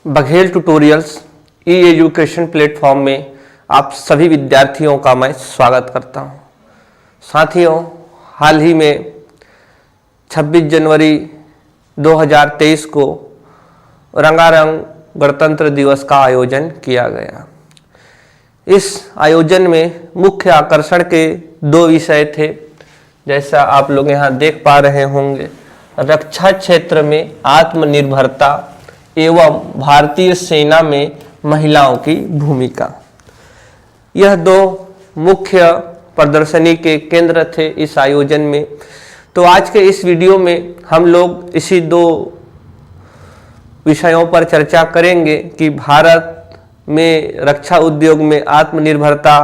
Baghel tutorials ई education platform में आप सभी विद्यार्थियों का मैं स्वागत करता हूं। साथियों, हाल ही में 26 जनवरी 2023 को रंगारंग गणतंत्र दिवस का आयोजन किया गया। इस आयोजन में मुख्य आकर्षण के दो विषय थे, जैसा आप लोग यहाँ देख पा रहे होंगे। रक्षा क्षेत्र में आत्मनिर्भरता एवं भारतीय सेना में महिलाओं की भूमिका, यह दो मुख्य प्रदर्शनी के केंद्र थे इस आयोजन में। तो आज के इस वीडियो में हम लोग इसी दो विषयों पर चर्चा करेंगे कि भारत में रक्षा उद्योग में आत्मनिर्भरता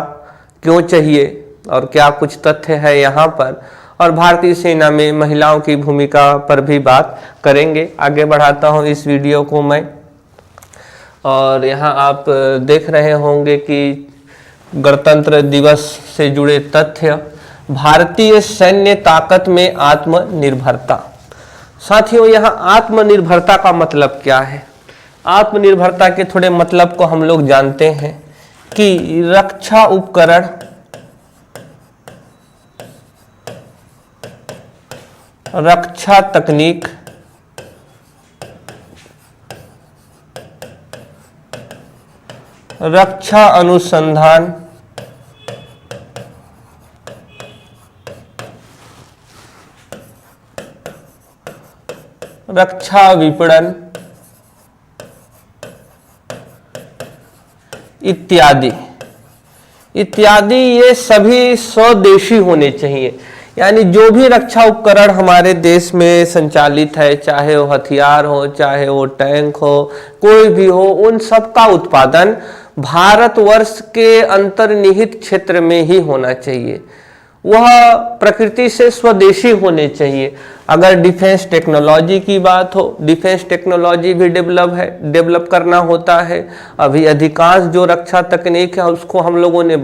क्यों चाहिए और क्या कुछ तथ्य है यहाँ पर, और भारतीय सेना में महिलाओं की भूमिका पर भी बात करेंगे। आगे बढ़ाता हूँ इस वीडियो को मैं, और यहाँ आप देख रहे होंगे कि गणतंत्र दिवस से जुड़े तथ्य। भारतीय सैन्य ताकत में आत्मनिर्भरता। साथियों, यहाँ आत्मनिर्भरता का मतलब क्या है? आत्मनिर्भरता के थोड़े मतलब को हम लोग जानते हैं कि रक्षा उपकरण, रक्षा तकनीक, रक्षा अनुसंधान, रक्षा विपणन इत्यादि ये सभी स्वदेशी होने चाहिए। यानी जो भी रक्षा उपकरण हमारे देश में संचालित है, चाहे वो हथियार हो, चाहे वो टैंक हो, कोई भी हो, उन सब का उत्पादन भारतवर्ष के अंतर्निहित क्षेत्र में ही होना चाहिए। वह प्रकृति से स्वदेशी होने चाहिए। अगर डिफेंस टेक्नोलॉजी की बात हो, डिफेंस टेक्नोलॉजी भी डेवलप करना होता है। अभी अधिकांश जो रक्षा तकनीक है उसको हम लोगों ने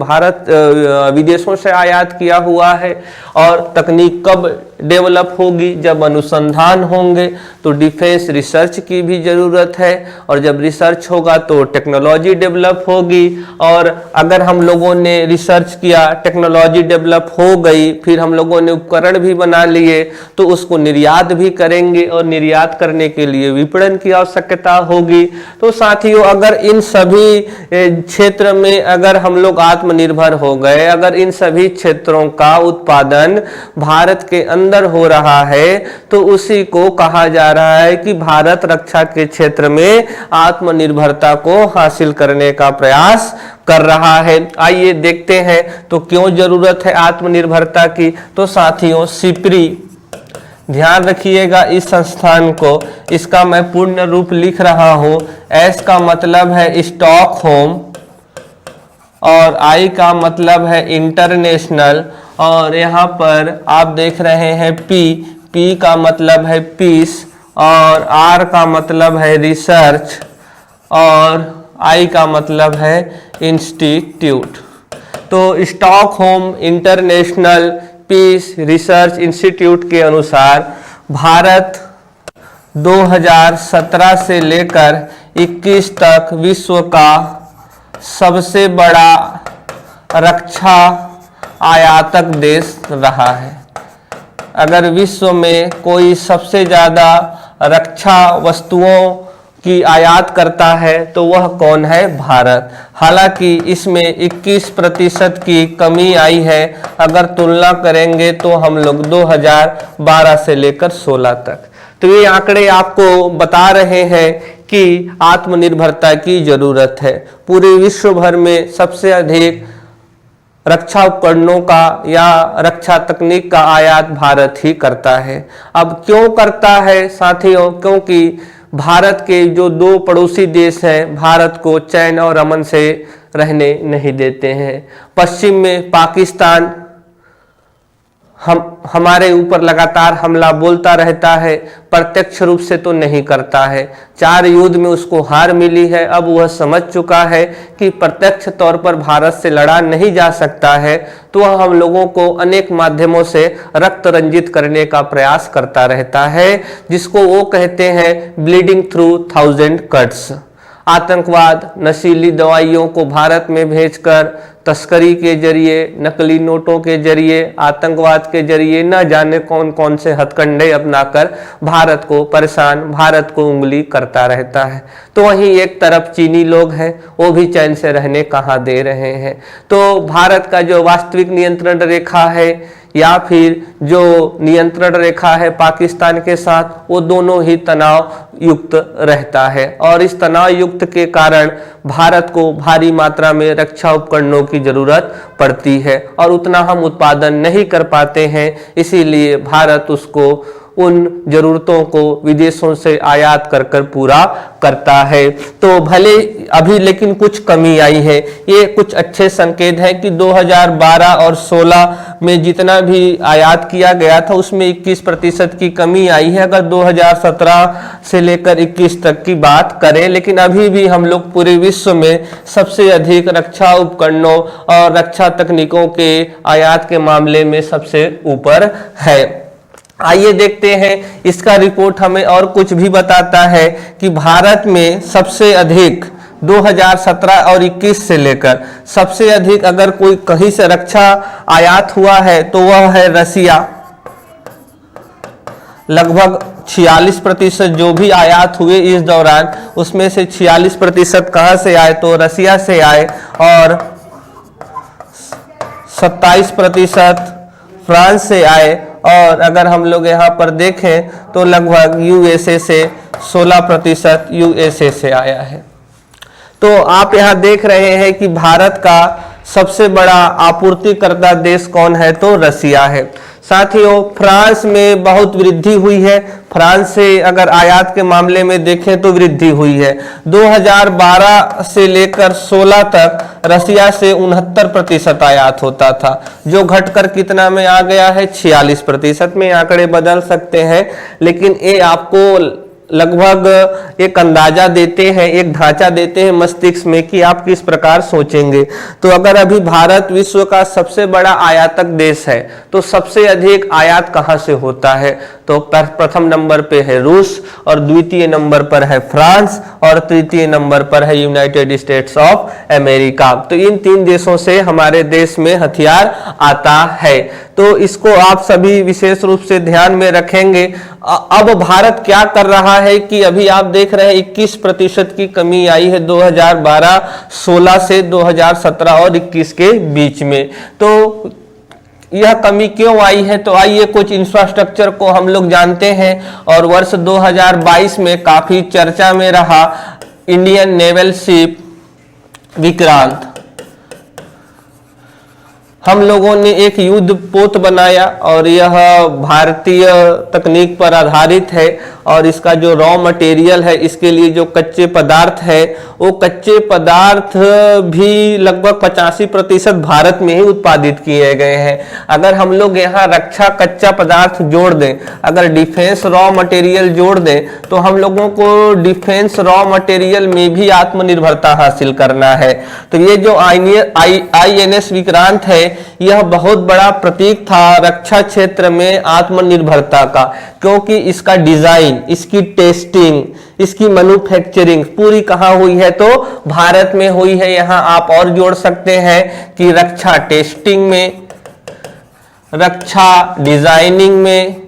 विदेशों से आयात किया हुआ है। और तकनीक कब डेवलप होगी? जब अनुसंधान होंगे। तो डिफेंस रिसर्च की भी ज़रूरत है, और जब रिसर्च होगा तो टेक्नोलॉजी डेवलप होगी। और अगर हम लोगों ने रिसर्च किया, टेक्नोलॉजी डेवलप हो गई, फिर हम लोगों ने उपकरण भी बना लिए, तो उसको निर्यात भी करेंगे, और निर्यात करने के लिए विपणन की आवश्यकता होगी। तो साथियों, अगर इन सभी क्षेत्र में अगर हम लोग आत्मनिर्भर हो गए, अगर इन सभी क्षेत्रों का उत्पादन भारत के अंदर हो रहा है, तो उसी को कहा जा रहा है कि भारत रक्षा के क्षेत्र में आत्मनिर्भरता को हासिल करने का प्रयास कर रहा है। आइए देखते हैं तो क्यों जरूरत है आत्मनिर्भरता की। तो साथियों, सिप्री, ध्यान रखिएगा इस संस्थान को, इसका मैं पूर्ण रूप लिख रहा हूं। एस का मतलब है स्टॉकहोम, और आई का मतलब है इंटरनेशनल, और यहाँ पर आप देख रहे हैं पी का मतलब है पीस, और आर का मतलब है रिसर्च, और आई का मतलब है इंस्टीट्यूट। तो Stockholm international peace research institute के अनुसार भारत 2017 से लेकर 21 तक विश्व का सबसे बड़ा रक्षा आयातक देश रहा है। अगर विश्व में कोई सबसे ज़्यादा रक्षा वस्तुओं की आयात करता है तो वह कौन है? भारत। हालांकि इसमें 21% की कमी आई है। अगर तुलना करेंगे तो हम लोग 2012 से लेकर 16 तक। तो ये आंकड़े आपको बता रहे हैं कि आत्मनिर्भरता की जरूरत है। पूरे विश्व भर में सबसे अधिक रक्षा उपकरणों का या रक्षा तकनीक का आयात भारत ही करता है। अब क्यों करता है साथियों? क्योंकि भारत के जो दो पड़ोसी देश हैं, भारत को चैन और अमन से रहने नहीं देते हैं। पश्चिम में पाकिस्तान हमारे ऊपर लगातार हमला बोलता रहता है, प्रत्यक्ष रूप से तो नहीं करता है। 4 युद्ध में उसको हार मिली है। अब वह समझ चुका है कि प्रत्यक्ष तौर पर भारत से लड़ा नहीं जा सकता है, तो वह हम लोगों को अनेक माध्यमों से रक्त रंजित करने का प्रयास करता रहता है, जिसको वो कहते हैं ब्लीडिंग थ्रू 1000 कट्स। आतंकवाद, नशीली दवाइयों को भारत में भेजकर तस्करी के जरिए, नकली नोटों के जरिए, आतंकवाद के जरिए न जाने कौन कौन से हथकंडे अपनाकर भारत को परेशान, भारत को उंगली करता रहता है। तो वहीं एक तरफ चीनी लोग हैं, वो भी चैन से रहने कहाँ दे रहे हैं। तो भारत का जो वास्तविक नियंत्रण रेखा है या फिर जो नियंत्रण रेखा है पाकिस्तान के साथ, वो दोनों ही तनाव युक्त रहता है और इस तनाव युक्त के कारण भारत को भारी मात्रा में रक्षा उपकरणों की जरूरत पड़ती है और उतना हम उत्पादन नहीं कर पाते हैं, इसीलिए भारत उसको उन जरूरतों को विदेशों से आयात कर कर पूरा करता है। तो भले अभी लेकिन कुछ कमी आई है, ये कुछ अच्छे संकेत हैं कि 2012 और 16 में जितना भी आयात किया गया था उसमें 21% की कमी आई है अगर 2017 से लेकर 21 तक की बात करें। लेकिन अभी भी हम लोग पूरे विश्व में सबसे अधिक रक्षा उपकरणों और रक्षा तकनीकों के आयात के मामले में सबसे ऊपर है। आइए देखते हैं इसका रिपोर्ट हमें और कुछ भी बताता है कि भारत में सबसे अधिक 2017 और 21 से लेकर सबसे अधिक अगर कोई कहीं से रक्षा आयात हुआ है तो वह है रसिया। लगभग 46% जो भी आयात हुए इस दौरान उसमें से 46% कहां से आए तो रसिया से आए और 27% फ्रांस से आए और अगर हम लोग यहाँ पर देखें तो लगभग यूएसए से 16% यूएसए से आया है। तो आप यहाँ देख रहे हैं कि भारत का सबसे बड़ा आपूर्तिकर्ता देश कौन है तो रसिया है। साथियों फ्रांस में बहुत वृद्धि हुई है, फ्रांस से अगर आयात के मामले में देखें तो वृद्धि हुई है। 2012 से लेकर 16 तक रसिया से 69% आयात होता था जो घटकर कितना में आ गया है 46% में। आंकड़े बदल सकते हैं लेकिन ये आपको लगभग एक अंदाजा देते हैं, एक ढांचा देते हैं मस्तिष्क में कि आप किस प्रकार सोचेंगे। तो अगर अभी भारत विश्व का सबसे बड़ा आयातक देश है तो सबसे अधिक आयात कहां से होता है तो प्रथम नंबर पे है रूस और द्वितीय नंबर पर है फ्रांस और तृतीय नंबर पर है यूनाइटेड स्टेट्स ऑफ अमेरिका। तो इन तीन देशों से हमारे देश में हथियार आता है। तो इसको आप सभी विशेष रूप से ध्यान में रखेंगे। अब भारत क्या कर रहा है कि अभी आप देख रहे हैं 21% की कमी आई है 2012-16 से 2017 और 21 के बीच में। तो यह कमी क्यों आई है तो आइए कुछ इंफ्रास्ट्रक्चर को हम लोग जानते हैं। और वर्ष 2022 में काफी चर्चा में रहा इंडियन नेवल शिप विक्रांत। हम लोगों ने एक युद्ध पोत बनाया और यह भारतीय तकनीक पर आधारित है और इसका जो रॉ मटेरियल है, इसके लिए जो कच्चे पदार्थ है वो कच्चे पदार्थ भी लगभग 85% भारत में ही उत्पादित किए गए हैं। अगर हम लोग यहाँ रक्षा कच्चा पदार्थ जोड़ दें, अगर डिफेंस रॉ मटेरियल जोड़ दें तो हम लोगों को डिफेंस रॉ मटेरियल में भी आत्मनिर्भरता हासिल करना है। तो ये जो INS विक्रांत है यह बहुत बड़ा प्रतीक था रक्षा क्षेत्र में आत्मनिर्भरता का, क्योंकि इसका डिजाइन, इसकी टेस्टिंग, इसकी मैन्युफैक्चरिंग पूरी कहां हुई है तो भारत में हुई है। यहां आप और जोड़ सकते हैं कि रक्षा टेस्टिंग में, रक्षा डिजाइनिंग में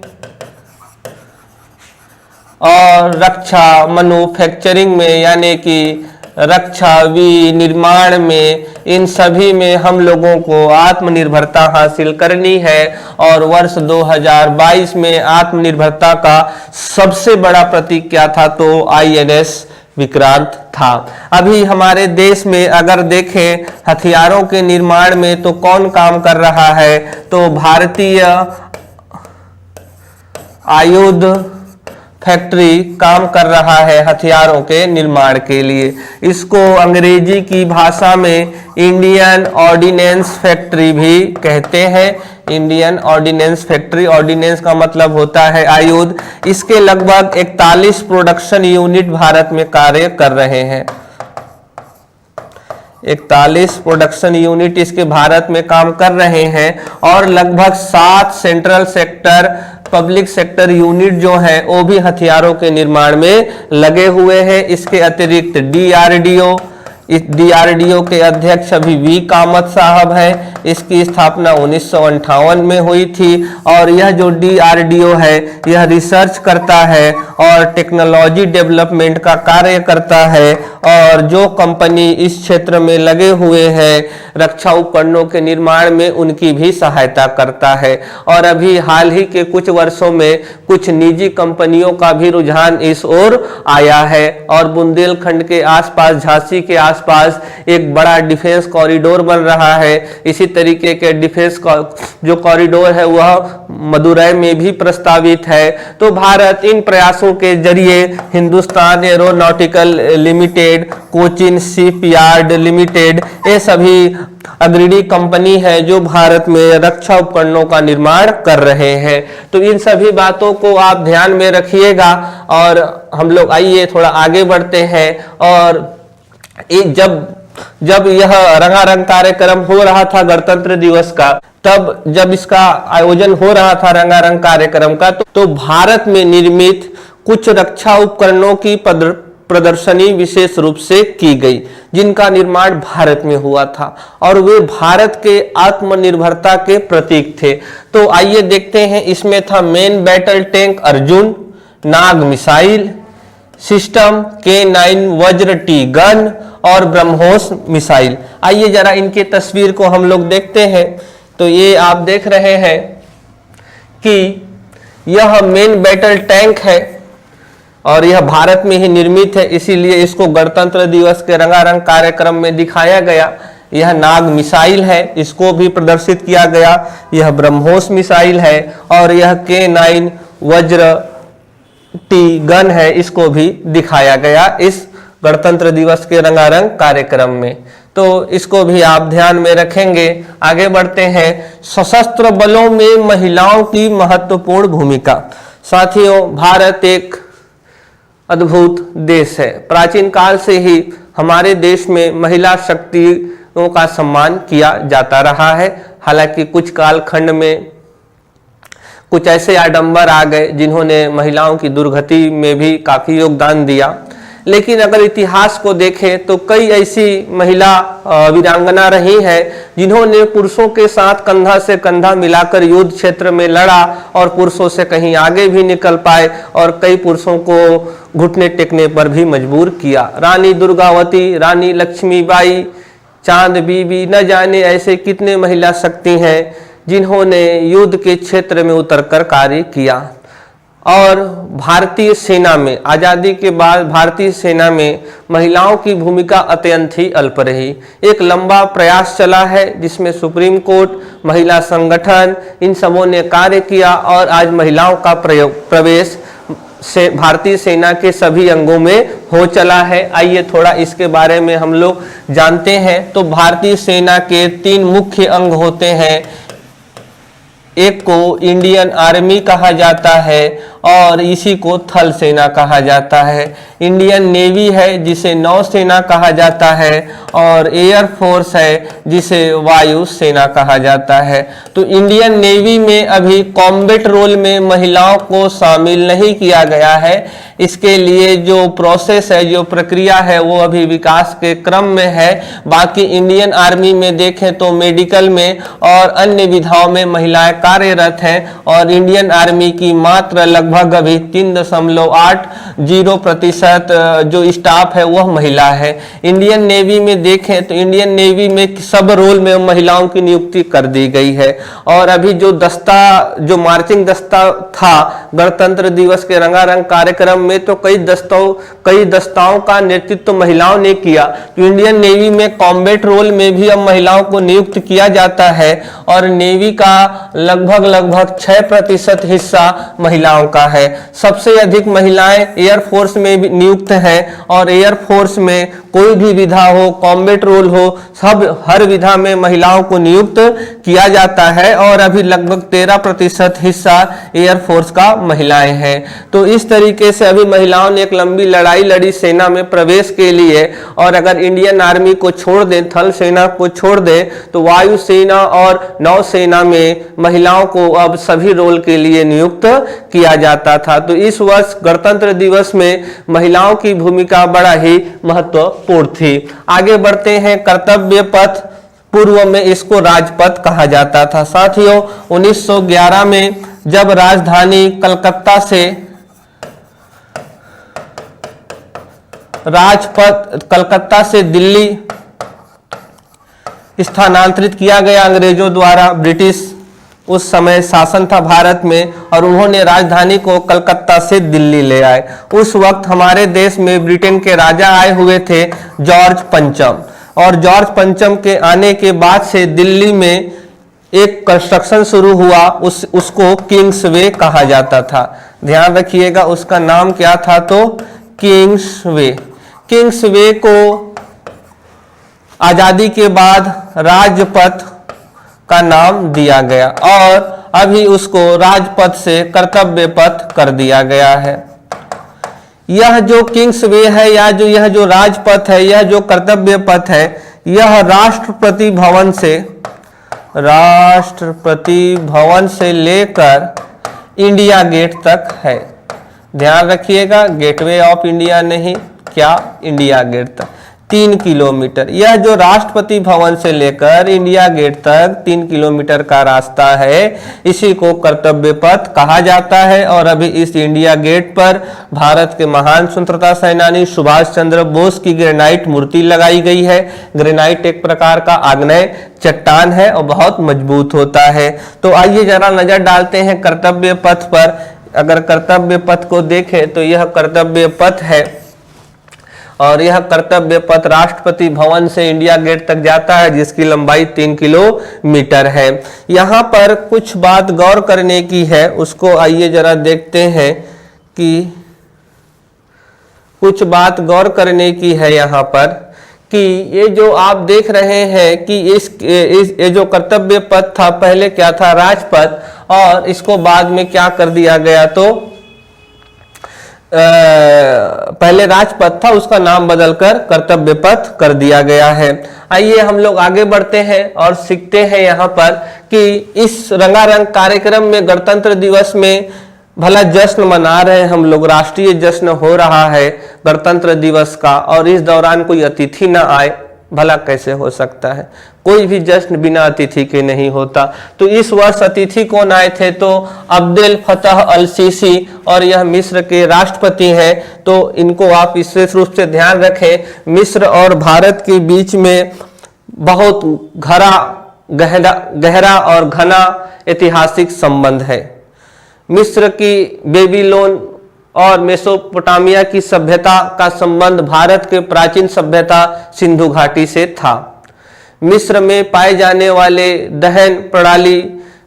और रक्षा मैन्युफैक्चरिंग में यानी कि रक्षा विनिर्माण में, इन सभी में हम लोगों को आत्मनिर्भरता हासिल करनी है। और वर्ष 2022 में आत्मनिर्भरता का सबसे बड़ा प्रतीक क्या था तो INS विक्रांत था। अभी हमारे देश में अगर देखें हथियारों के निर्माण में तो कौन काम कर रहा है तो भारतीय आयुध फैक्ट्री काम कर रहा है हथियारों के निर्माण के लिए। इसको अंग्रेजी की भाषा में इंडियन ऑर्डिनेंस फैक्ट्री भी कहते हैं। इंडियन ऑर्डिनेंस फैक्ट्री, ऑर्डिनेंस का मतलब होता है आयुध। इसके लगभग 41 प्रोडक्शन यूनिट भारत में कार्य कर रहे हैं। 41 प्रोडक्शन यूनिट इसके भारत में काम कर रहे हैं और लगभग 7 central sector public sector unit जो है वो भी हथियारों के निर्माण में लगे हुए हैं। इसके अतिरिक्त डीआरडीओ, इस डीआरडीओ के अध्यक्ष अभी वी कामत साहब हैं। इसकी स्थापना 1958 में हुई थी और यह जो डीआरडीओ है यह रिसर्च करता है और टेक्नोलॉजी डेवलपमेंट का कार्य करता है, और जो कंपनी इस क्षेत्र में लगे हुए हैं रक्षा उपकरणों के निर्माण में उनकी भी सहायता करता है। और अभी हाल ही के कुछ वर्षों में कुछ निजी कंपनियों का भी रुझान इस ओर आया है और बुंदेलखंड के आसपास, झांसी के आसपास एक बड़ा डिफेंस कॉरिडोर बन रहा है। इसी तरीके के डिफेंस जो कॉरिडोर है वह मदुरै में भी प्रस्तावित है। तो भारत इन प्रयासों के जरिए Hindustan aeronautical limited, Cochin shipyard limited, ये सभी अग्रणी कंपनी है जो भारत में रक्षा उपकरणों का निर्माण कर रहे हैं। तो इन सभी बातों को आप ध्यान में रखिएगा और हम लोग आइए थोड़ा आगे बढ़ते हैं। और जब यह रंगारंग कार्यक्रम हो रहा था गणतंत्र दिवस का, तब जब इसका आयोजन हो रहा था रंगारंग कार्यक्रम का, तो भारत में निर्मित कुछ रक्षा उपकरणों की प्रदर्शनी विशेष रूप से की गई जिनका निर्माण भारत में हुआ था और वे भारत के आत्मनिर्भरता के प्रतीक थे। तो आइए देखते हैं। इसमें था मेन बैटल टैंक अर्जुन, नाग मिसाइल सिस्टम, K9 वज्र टी गन और ब्रह्मोस मिसाइल। आइए जरा इनकी तस्वीर को हम लोग देखते हैं। तो ये आप देख रहे हैं कि यह मेन बैटल टैंक है और यह भारत में ही निर्मित है, इसीलिए इसको गणतंत्र दिवस के रंगारंग कार्यक्रम में दिखाया गया। यह नाग मिसाइल है, इसको भी प्रदर्शित किया गया। यह ब्रह्मोस मिसाइल है और यह K9 वज्र टी गन है, इसको भी दिखाया गया इस गणतंत्र दिवस के रंगारंग कार्यक्रम में। तो इसको भी आप ध्यान में रखेंगे। आगे बढ़ते हैं। सशस्त्र बलों में महिलाओं की महत्वपूर्ण भूमिका। साथियों, भारत एक अद्भुत देश है। प्राचीन काल से ही हमारे देश में महिला शक्तियों का सम्मान किया जाता रहा है। हालांकि कुछ कालखंड में कुछ ऐसे आडंबर आ गए जिन्होंने महिलाओं की दुर्गति में भी काफी योगदान दिया, लेकिन अगर इतिहास को देखें तो कई ऐसी महिला वीरांगना रही हैं जिन्होंने पुरुषों के साथ कंधा से कंधा मिलाकर युद्ध क्षेत्र में लड़ा और पुरुषों से कहीं आगे भी निकल पाए और कई पुरुषों को घुटने टेकने पर भी मजबूर किया। रानी दुर्गावती, रानी लक्ष्मीबाई, चांद बीबी, न जाने ऐसे कितने महिला शक्ति हैं जिन्होंने युद्ध के क्षेत्र में उतरकर कार्य किया। और भारतीय सेना में, आज़ादी के बाद भारतीय सेना में महिलाओं की भूमिका अत्यंत ही अल्प रही। एक लंबा प्रयास चला है जिसमें सुप्रीम कोर्ट, महिला संगठन, इन सबों ने कार्य किया और आज महिलाओं का प्रवेश से भारतीय सेना के सभी अंगों में हो चला है। आइए थोड़ा इसके बारे में हम लोग जानते हैं। तो भारतीय सेना के 3 मुख्य अंग होते हैं। एक को इंडियन आर्मी कहा जाता है और इसी को थल सेना कहा जाता है। इंडियन नेवी है जिसे नौसेना कहा जाता है और एयर फोर्स है जिसे वायु सेना कहा जाता है। तो इंडियन नेवी में अभी कॉम्बैट रोल में महिलाओं को शामिल नहीं किया गया है। इसके लिए जो प्रोसेस है, जो प्रक्रिया है, वो अभी विकास के क्रम में है। बाकी इंडियन आर्मी में देखें तो मेडिकल में और अन्य विधाओं में महिलाएं कार्यरत हैं और इंडियन आर्मी की मात्र लगभग अभी 3.80% जो स्टाफ है वह महिला है। इंडियन नेवी में देखें तो इंडियन नेवी में सब रोल में महिलाओं की नियुक्ति कर दी गई है। और अभी जो दस्ता, जो मार्चिंग दस्ता था गणतंत्र दिवस के रंगारंग कार्यक्रम में, तो कई दस्ताओं का नेतृत्व महिलाओं ने किया। तो इंडियन नेवी में कॉम्बैट रोल में भी अब महिलाओं को नियुक्त किया जाता है और नेवी का लगभग 6% हिस्सा महिलाओं का है। सबसे अधिक महिलाएं एयरफोर्स में भी नियुक्त हैं और एयरफोर्स में कोई भी विधा हो, कॉम्बैट रोल हो, हर विधा में महिलाओं को नियुक्त किया जाता है और अभी लगभग 13% हिस्सा एयरफोर्स का महिलाएं हैं। तो इस तरीके से अभी महिलाओं ने एक लंबी लड़ाई लड़ी सेना में प्रवेश के लिए, और अगर इंडियन आर्मी को छोड़ दें, थल सेना को छोड़ दें, तो वायु सेना और नौसेना में महिलाओं को अब सभी रोल के लिए नियुक्त किया जाता था। तो इस वर्ष गणतंत्र दिवस में महिलाओं की भूमिका बड़ा ही महत्वपूर्ण थी। आगे बढ़ते हैं, कर्तव्य पथ, पूर्व में इसको राजपथ कहा जाता था। साथियों, 1911 में जब राजधानी कलकत्ता से कलकत्ता से दिल्ली स्थानांतरित किया गया अंग्रेजों द्वारा, ब्रिटिश उस समय शासन था भारत में, और उन्होंने राजधानी को कलकत्ता से दिल्ली ले आए। उस वक्त हमारे देश में ब्रिटेन के राजा आए हुए थे जॉर्ज पंचम, और जॉर्ज पंचम के आने के बाद से दिल्ली में एक कंस्ट्रक्शन शुरू हुआ, उसको किंग्स वे कहा जाता था। ध्यान रखिएगा उसका नाम क्या था, तो किंग्स वे। किंग्स वे को आजादी के बाद राजपथ का नाम दिया गया, और अभी उसको राजपथ से कर्तव्य पथ कर दिया गया है। यह जो किंग्स वे है, या यह जो राजपथ है, यह जो कर्तव्य पथ है, यह राष्ट्रपति भवन से लेकर इंडिया गेट तक है। ध्यान रखिएगा, गेटवे ऑफ इंडिया नहीं, क्या, इंडिया गेट तक 3 किलोमीटर। यह जो राष्ट्रपति भवन से लेकर इंडिया गेट तक 3 किलोमीटर का रास्ता है, इसी को कर्तव्य पथ कहा जाता है। और अभी इस इंडिया गेट पर भारत के महान स्वतंत्रता सेनानी सुभाष चंद्र बोस की ग्रेनाइट मूर्ति लगाई गई है। ग्रेनाइट एक प्रकार का आग्नेय चट्टान है और बहुत मजबूत होता है। तो आइए जरा नजर डालते हैं कर्तव्य पथ पर। अगर कर्तव्य पथ को देखें तो यह कर्तव्य पथ है, और यह कर्तव्य पथ राष्ट्रपति भवन से इंडिया गेट तक जाता है, जिसकी लंबाई 3 किलोमीटर है। यहाँ पर कुछ बात गौर करने की है, उसको आइए जरा देखते हैं कि कुछ बात गौर करने की है यहाँ पर, कि ये जो आप देख रहे हैं कि ये जो कर्तव्य पथ था, पहले क्या था, राजपथ, और इसको बाद में क्या कर दिया गया, तो पहले राजपथ था, उसका नाम बदलकर कर्तव्य पथ कर दिया गया है। आइए हम लोग आगे बढ़ते हैं और सीखते हैं यहाँ पर कि इस रंगारंग कार्यक्रम में गणतंत्र दिवस में भला जश्न मना रहे हैं हम लोग, राष्ट्रीय जश्न हो रहा है गणतंत्र दिवस का, और इस दौरान कोई अतिथि ना आए, भला कैसे हो सकता है। कोई भी जश्न बिना अतिथि के नहीं होता। तो इस वर्ष अतिथि कौन आए थे, तो अब्देल फतह अल सीसी, और यह मिस्र के राष्ट्रपति हैं। तो इनको आप विशेष रूप से ध्यान रखें। मिस्र और भारत के बीच में बहुत गहरा और घना ऐतिहासिक संबंध है। मिस्र की बेबीलोन और मेसोपोटामिया की सभ्यता का संबंध भारत के प्राचीन सभ्यता सिंधु घाटी से था। मिस्र में पाए जाने वाले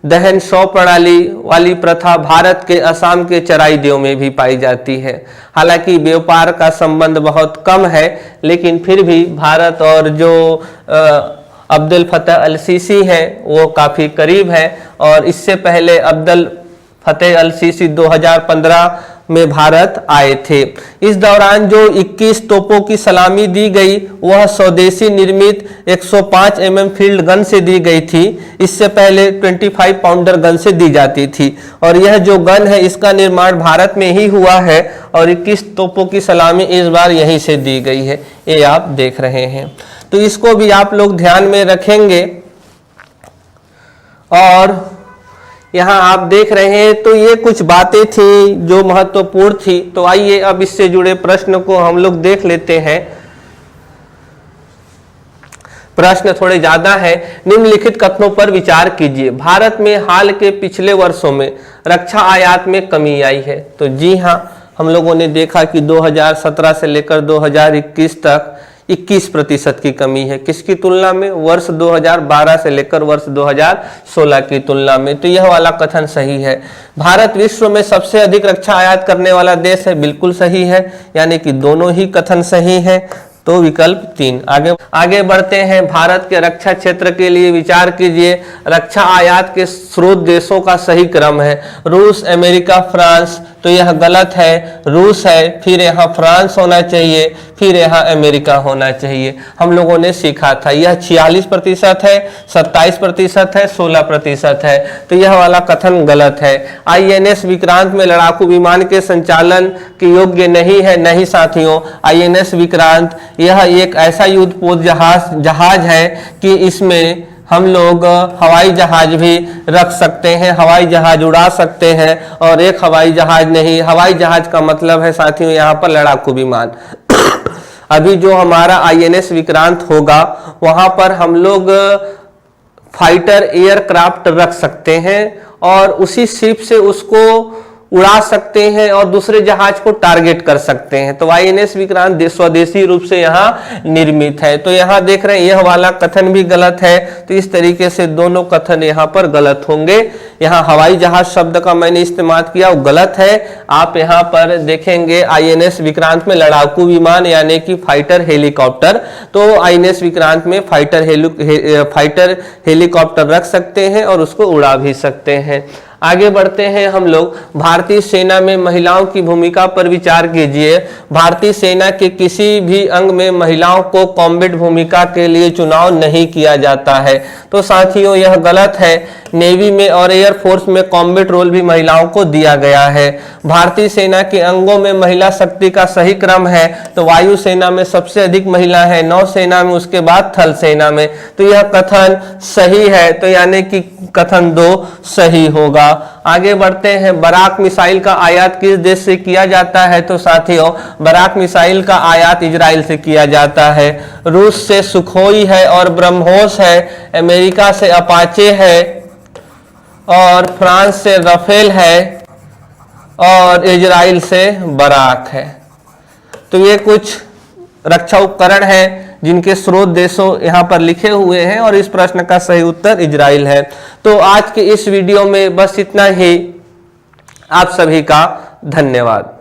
दहन शव प्रणाली वाली प्रथा भारत के असम के चराई देव में भी पाई जाती है। हालांकि व्यापार का संबंध बहुत कम है, लेकिन फिर भी भारत और जो अब्दुल फतह अल सीसी है वो काफ़ी करीब है। और इससे पहले अब्दुल फतेह अल सीसी 2015 में भारत आए थे। इस दौरान जो 21 तोपों की सलामी दी गई वह स्वदेशी निर्मित 105 mm फील्ड गन से दी गई थी। इससे पहले 25 पाउंडर गन से दी जाती थी, और यह जो गन है इसका निर्माण भारत में ही हुआ है, और 21 तोपों की सलामी इस बार यहीं से दी गई है, ये आप देख रहे हैं। तो इसको भी आप लोग ध्यान में रखेंगे। और यहाँ आप देख रहे हैं, तो ये कुछ बातें थी जो महत्वपूर्ण थी। तो आइए अब इससे जुड़े प्रश्न को हम लोग देख लेते हैं। प्रश्न थोड़े ज्यादा है। निम्नलिखित कथनों पर विचार कीजिए। भारत में हाल के पिछले वर्षों में रक्षा आयात में कमी आई है। तो जी हाँ, हम लोगों ने देखा कि 2017 से लेकर 2021 तक 21% की कमी है। किसकी तुलना में? वर्ष 2012 से लेकर वर्ष 2016 की तुलना में। तो यह वाला कथन सही है। भारत विश्व में सबसे अधिक रक्षा आयात करने वाला देश है, बिल्कुल सही है, यानी कि दोनों ही कथन सही है। तो विकल्प 3। आगे बढ़ते हैं। भारत के रक्षा क्षेत्र के लिए विचार कीजिए। रक्षा आयात के स्रोत देशों का सही क्रम है रूस, अमेरिका, फ्रांस। तो यह गलत है। रूस है, फिर यहाँ फ्रांस होना चाहिए, फिर यहाँ अमेरिका होना चाहिए। हम लोगों ने सीखा था यह 46% है, 27% है, 16% है। तो यह वाला कथन गलत है। INS विक्रांत में लड़ाकू विमान के संचालन के योग्य नहीं है। नहीं साथियों, INS विक्रांत यह एक ऐसा युद्धपोत जहाज है कि इसमें हम लोग हवाई जहाज भी रख सकते हैं, हवाई जहाज उड़ा सकते हैं। और एक हवाई जहाज नहीं, हवाई जहाज का मतलब है साथियों यहाँ पर लड़ाकू विमान। अभी जो हमारा INS विक्रांत होगा वहां पर हम लोग फाइटर एयरक्राफ्ट रख सकते हैं और उसी शिप से उसको उड़ा सकते हैं और दूसरे जहाज को टारगेट कर सकते हैं। तो INS विक्रांत स्वदेशी रूप से यहाँ निर्मित है। तो यहाँ देख रहे हैं यह वाला कथन भी गलत है। तो इस तरीके से दोनों कथन यहाँ पर गलत होंगे। यहाँ हवाई जहाज शब्द का मैंने इस्तेमाल किया वो गलत है। आप यहाँ पर देखेंगे INS विक्रांत में लड़ाकू विमान यानी कि फाइटर हेलीकॉप्टर। तो INS विक्रांत में फाइटर हेलीकॉप्टर रख सकते हैं और उसको उड़ा भी सकते हैं। आगे बढ़ते हैं हम लोग। भारतीय सेना में महिलाओं की भूमिका पर विचार कीजिए। भारतीय सेना के किसी भी अंग में महिलाओं को कॉम्बैट भूमिका के लिए चुनाव नहीं किया जाता है। तो साथियों यह गलत है। नेवी में और एयरफोर्स में कॉम्बैट रोल भी महिलाओं को दिया गया है। भारतीय सेना के अंगों में महिला शक्ति का सही क्रम है तो वायुसेना में सबसे अधिक महिला है, नौसेना में, उसके बाद थल सेना में। तो यह कथन सही है। तो यानी कि कथन 2 सही होगा। आगे बढ़ते हैं। बराक मिसाइल का आयात किस देश से किया जाता है? तो साथियों बराक मिसाइल का आयात इजराइल से किया जाता है। रूस से सुखोई है और ब्रह्मोस है, अमेरिका से अपाचे है और फ्रांस से राफेल है और इजराइल से बराक है। तो ये कुछ रक्षा उपकरण हैं जिनके स्रोत देशों यहाँ पर लिखे हुए हैं और इस प्रश्न का सही उत्तर इजराइल है। तो आज के इस वीडियो में बस इतना ही। आप सभी का धन्यवाद।